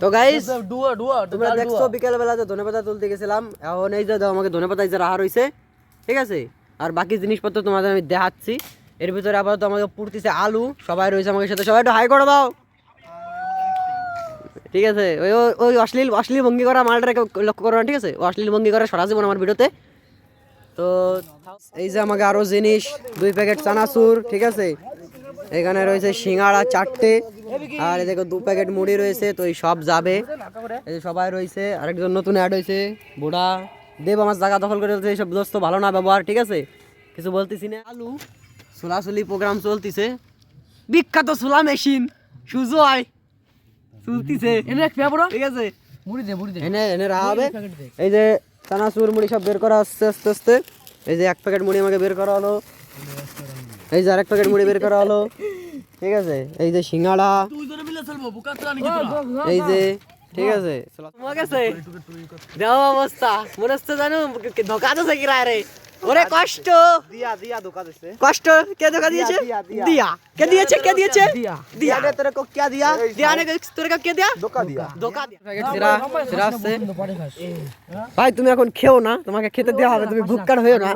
তো গাইস তোমরা দেখছো বিকেল বেলা তো ধনেপাতা তুলতে গেছিলাম, এখন এই যে দাও আমাকে ধনেপাতা এই যে রাখা রইছে, ঠিক আছে। আর বাকি জিনিসপত্র তোমাদের আমি দেখাচ্ছি। এর ভিতরে আপাতত আমাকে পুড়তিছে আলু, সবাই রয়েছে আমাদের সাথে, সবাই একটু হাই করে দাও, ঠিক আছে। ওই ওই অশ্লীল অশ্লীল ভঙ্গি করা মালটাকে লক্ষ্য করো না, ঠিক আছে। ও অশ্লীল ভঙ্গি করা সরা জীবন আমার ভিডিওতে। তো এই যে আমাকে আরো জিনিস, 2 প্যাকেট চানাচুর, ঠিক আছে। এখানে রয়েছে সিঙ্গাড়া 4টে, আর এই দেখো 2 প্যাকেট মুড়ি রয়েছে। তো এই সব যাবে, এই যে সবাই রয়েছে। আরেকজন নতুন অ্যাড হয়েছে বুড়া দেব, আমার জায়গা দখল করে ফেলছে। এইসব দোস্ত ভালো না ব্যবহার, ঠিক আছে, কিছু বলতেছি না। আলু সোলাসুলি প্রোগ্রাম চলতিছে, বিখ্যাত সোলা মেশিন সুজয় চলতিছে, ঠিক আছে। এনে এনে রাখা হবে। এই যে চানাচুর মুড়ি সব বের করা হচ্ছে আস্তে আস্তে। এই যে 1 প্যাকেট মুড়ি আমাকে বের করা হলো, এই যে আরেক প্যাকেট মুড়ি বের করা হলো, ঠিক আছে। এই যে সিঙ্গাড়া, এই যে, ঠিক আছে। তোমার কাছে দেওয়া অবস্থা মনে হচ্ছে জানো ধোকা দিছে কি রে, ওরে কষ্ট দিয়া দিয়া ধোকা দিছে। কষ্ট কে ধোকা দিয়েছে? দিয়া কে দিয়েছে? কে দিয়েছে? দিয়া রে তোরে কো কি দিয়া? দিয়া নে তোরে কে দিয়া? ধোকা দিয়া, ধোকা দিয়া। প্যাকেট সিরা সিরা আছে ভাই, তুমি এখন খেও না, তোমাকে খেতে দেওয়া হবে, তুমি ভুক্কার হইও না।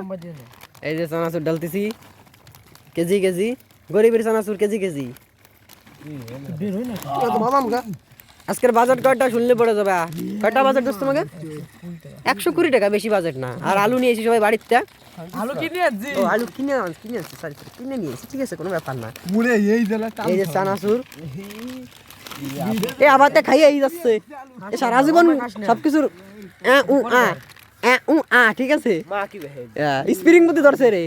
এই যে চানাচুর ডালতেছি কেজি কেজি, গরিবের চানাচুর কেজি কেজি। আজকের বাজেট কয়টা শুনলে পড়ে যাবে। কয়টা বাজেট দোস্ত তোমাকে? 120 টাকা, বেশি বাজেট না। আর আলু নিয়েছি সবাই বাড়িতে, আলু কিনে আনছি। ও আলু কিনে আনছি, সরি কিনে নিয়েছি, ঠিক আছে, কোনো ব্যাপার না। এই যে চানাচুর, এ আবার খাইয়ে এই যাচ্ছে এ সারা জীবন সবকিছুর ঠিক আছে। স্প্রিং বুথ ধরছে রে,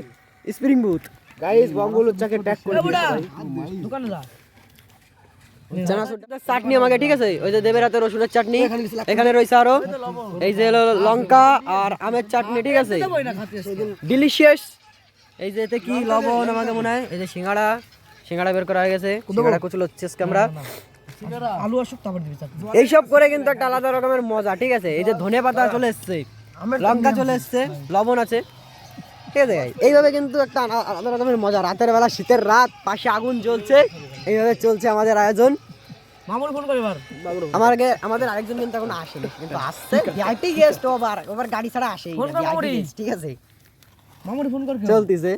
স্প্রিং বুথ। গাইস বঙ্গল উচ্চাকে ট্যাগ করে দোকানে যা। চাটনি আমাকে, ঠিক আছে। ওই যে দেবের হাতে রসুনের চাটনি, এখানে রয়েছে আরো এই যে লঙ্কা আর আমের চাটনি, ঠিক আছে, ডিলিশিয়াস। এই যে এতে কি লবণ আমাকে মনে হয়। এই যে সিঙ্গাড়া, সিঙ্গাড়া বের করা হয়ে গেছে, সিঙ্গাড়া কুচল হচ্ছে আমরা। এইসব করে কিন্তু একটা আলাদা রকমের মজা, ঠিক আছে। এই যে ধনেপাতা চলে এসছে, লঙ্কা চলে এসছে, লবণ আছে, ঠিক আছে। এইভাবে কিন্তু একটা আলাদা রকমের মজা। রাতের বেলা, শীতের রাত, পাশে আগুন জ্বলছে, এইভাবে চলছে আমাদের আয়োজন। আমাদের আরেকজন কিন্তু এখন আসেনি, কিন্তু আসছে ভিআইপি গেস্ট, ওভার গাড়ি ছাড়া আসেই, ঠিক আছে। চলতিছে।